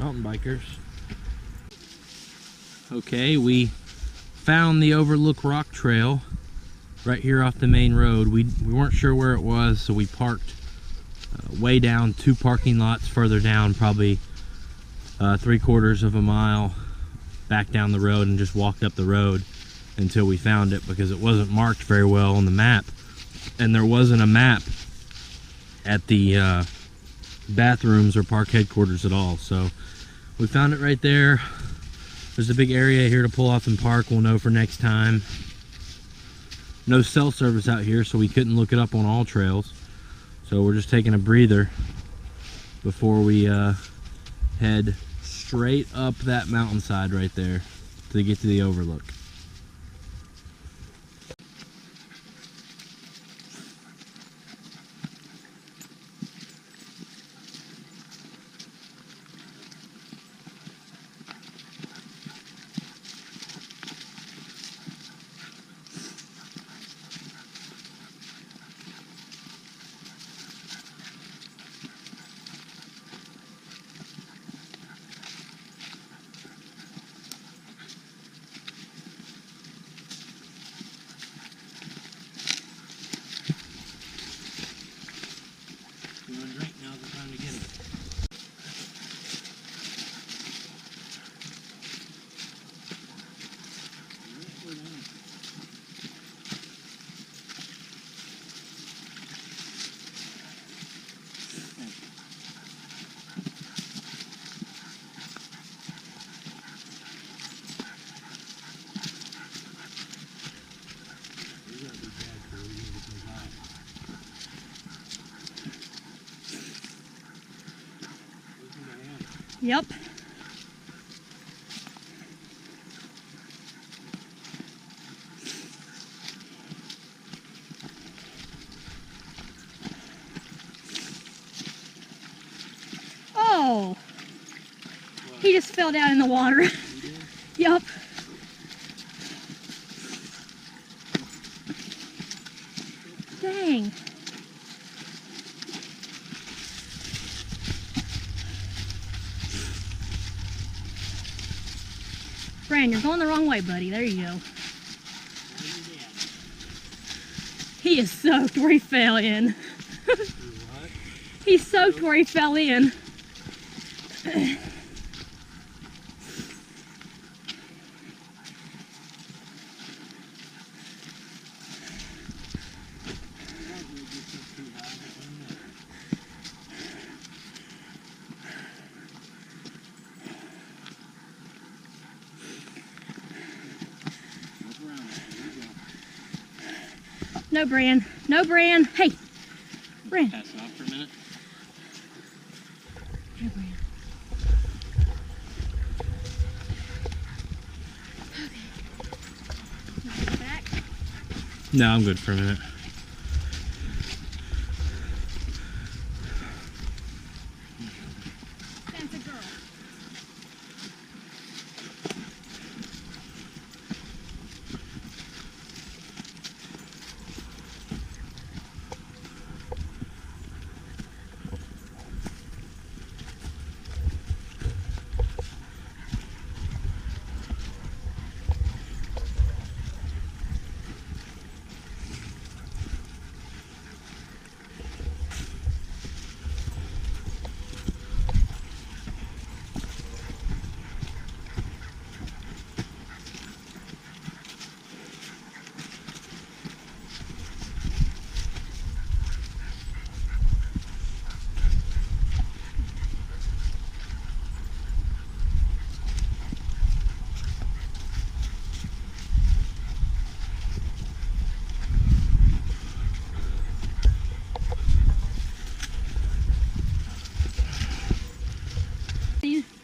Mountain bikers. Okay, we found the Overlook Rock Trail right here off the main road. We weren't sure where it was, so we parked way down 2 parking lots further down, probably 3/4 of a mile back down the road, and just walked up the road until we found it, because it wasn't marked very well on the map, and there wasn't a map at the bathrooms or park headquarters at all. So we found it right there. There's a big area here to pull off and park. We'll know for next time. No cell service out here, so we couldn't look it up on all trails. So we're just taking a breather before we head straight up that mountainside right there to get to the Overlook. Yep. Oh, he just fell down in the water. Yep. Dang. Brand, you're going the wrong way, buddy. There you go. He is soaked where he fell in. He's soaked where he fell in. No, Bran. No, Bran. Hey, Bran. Pass it off for a minute. No, Bran. Okay. Back. No, I'm good for a minute. That's a girl.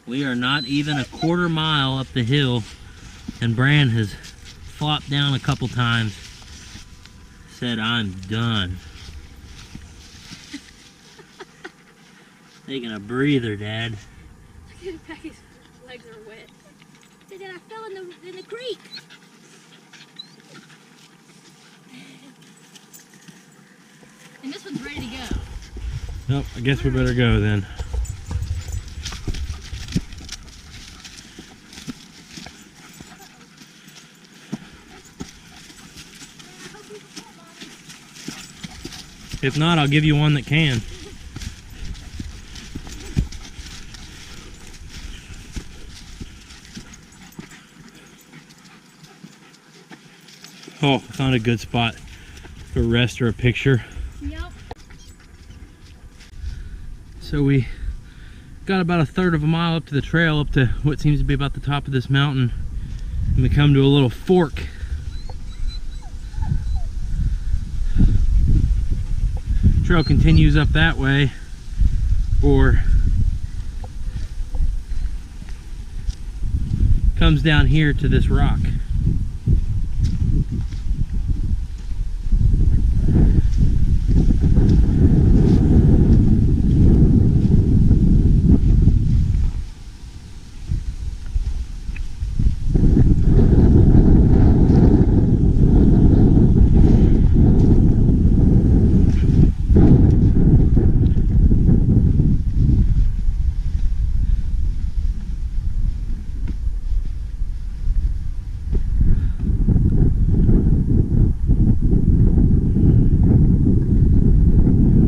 We are not even a quarter mile up the hill, and Bran has flopped down a couple times. Said, I'm done. Taking a breather, Dad. His legs are wet. And then I fell in the creek. And this one's ready to go. Nope, I guess we better go then. If not, I'll give you one that can. Oh, found a good spot for a rest or a picture. Yep. So we got about 1/3 of a mile up to the trail, up to what seems to be about the top of this mountain, and we come to a little fork. Trail continues up that way, or comes down here to this rock.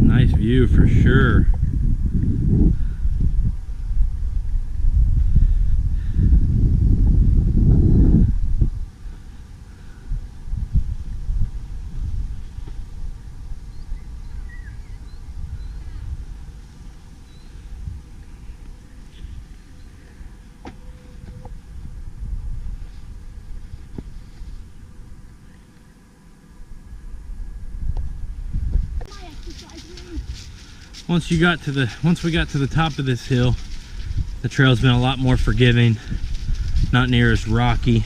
Nice view for sure. Once we got to the top of this hill, the trail's been a lot more forgiving, not near as rocky.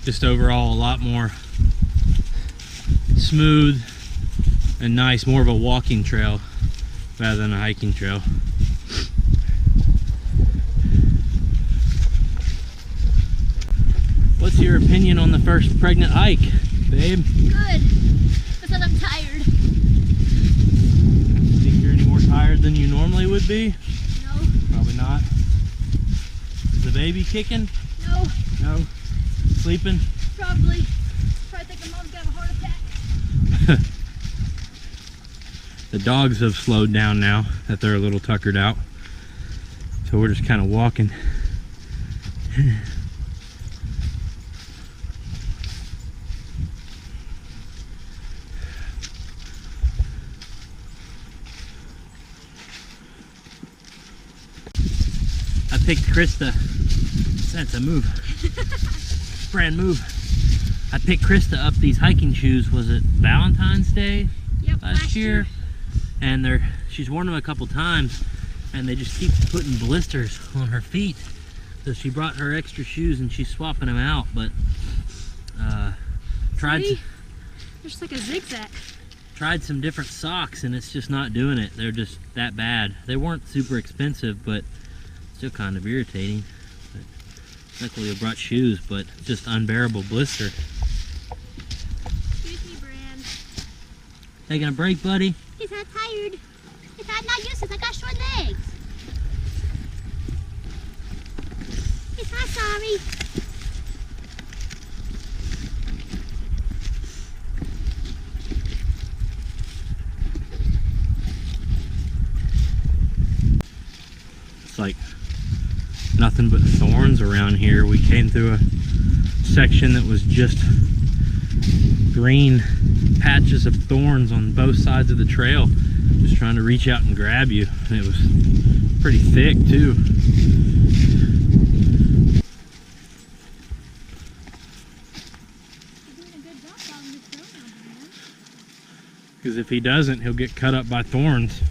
Just overall a lot more smooth and nice, more of a walking trail rather than a hiking trail. What's your opinion on the first pregnant hike, babe? Good. Because I'm tired. Think you're any more tired than you normally would be? No. Probably not. Is the baby kicking? No. No. Sleeping? Probably thinking mom's gonna have a heart attack. The dogs have slowed down now that they're a little tuckered out. So we're just kind of walking. I picked Krista. That's a move. Brand move. I picked Krista up these hiking shoes. Was it Valentine's Day? Yep, last year? And she's worn them a couple times, and they just keep putting blisters on her feet. So she brought her extra shoes and she's swapping them out. But There's like a zigzag. Tried some different socks and it's just not doing it. They're just that bad. They weren't super expensive, but still kind of irritating. But luckily I brought shoes, but just unbearable blister. Excuse me, Brand. Taking a break, buddy? He's not tired. He's not used to. I got short legs. He's not sorry. It's like nothing but thorns around here. We came through a section that was just green patches of thorns on both sides of the trail, just trying to reach out and grab you, and it was pretty thick too. Because if he doesn't, he'll get cut up by thorns.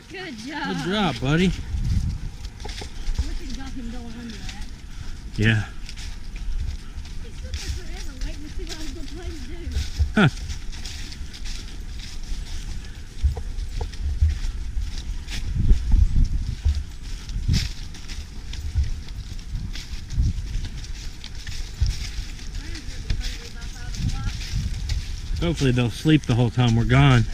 Good job. Good job, buddy. I wish we got him going under that. Yeah. He stood there forever waiting to see what I was going to play to do. Huh. Hopefully they'll sleep the whole time we're gone.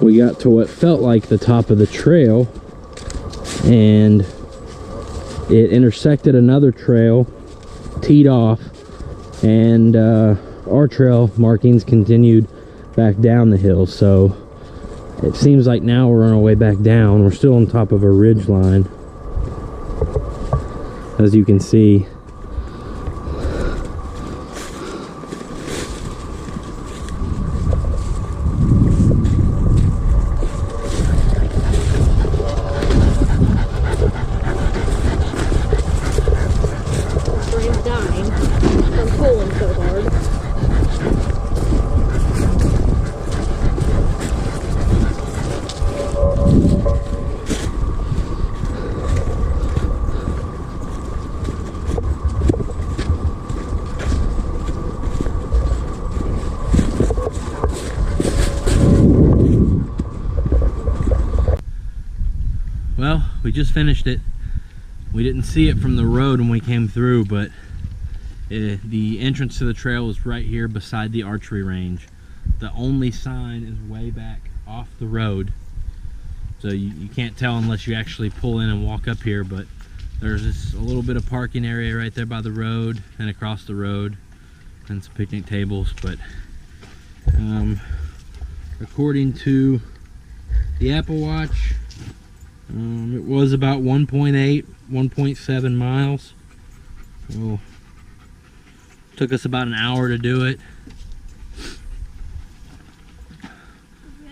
we got to what felt like the top of the trail, and it intersected another trail, teed off, and our trail markings continued back down the hill. So it seems like now we're on our way back down. We're still on top of a ridge line, as you can see. Brain's dying from pulling so hard. Well, we just finished it. We didn't see it from the road when we came through, but the entrance to the trail is right here beside the archery range. The only sign is way back off the road, so you can't tell unless you actually pull in and walk up here, but there's just a little bit of parking area right there by the road and across the road, and some picnic tables. But according to the Apple Watch, it was about 1.8, 1.7 miles. Well, took us about an hour to do it,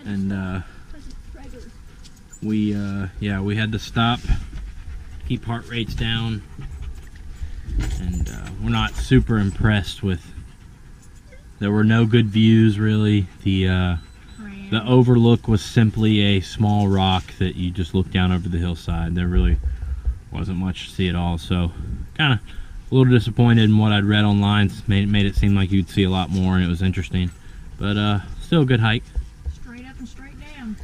and we had to stop, keep heart rates down, and we're not super impressed with. There were no good views really. The Overlook was simply a small rock that you just look down over the hillside. There really wasn't much to see at all, so kind of a little disappointed in what I'd read online. Made it seem like you'd see a lot more, and it was interesting, but still a good hike. Straight up and straight down.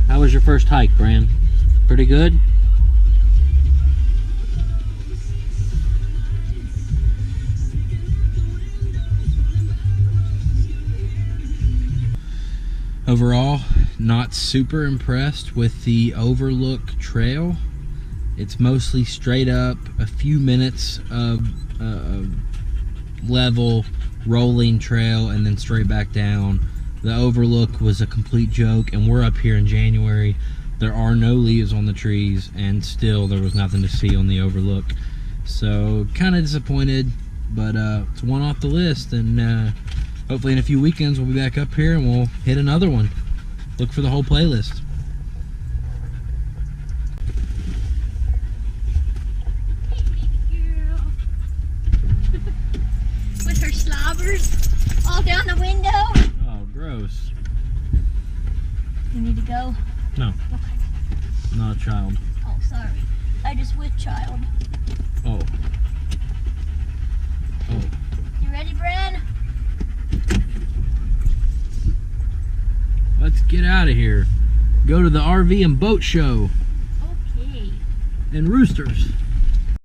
How was your first hike, Bran? Pretty good? Overall, not super impressed with the Overlook trail. It's mostly straight up, a few minutes of level rolling trail, and then straight back down. The Overlook was a complete joke, and we're up here in January. There are no leaves on the trees, and still there was nothing to see on the Overlook. So kind of disappointed, but it's one off the list, and hopefully in a few weekends we'll be back up here and we'll hit another one. Look for the whole playlist. With her slobbers all down the window. Oh, gross. gross. You need to go? No. Okay. Not a child. Oh, sorry. I just with child. Oh. Oh. You ready, Bren? Let's get out of here. Go to the RV and boat show. Okay. And roosters.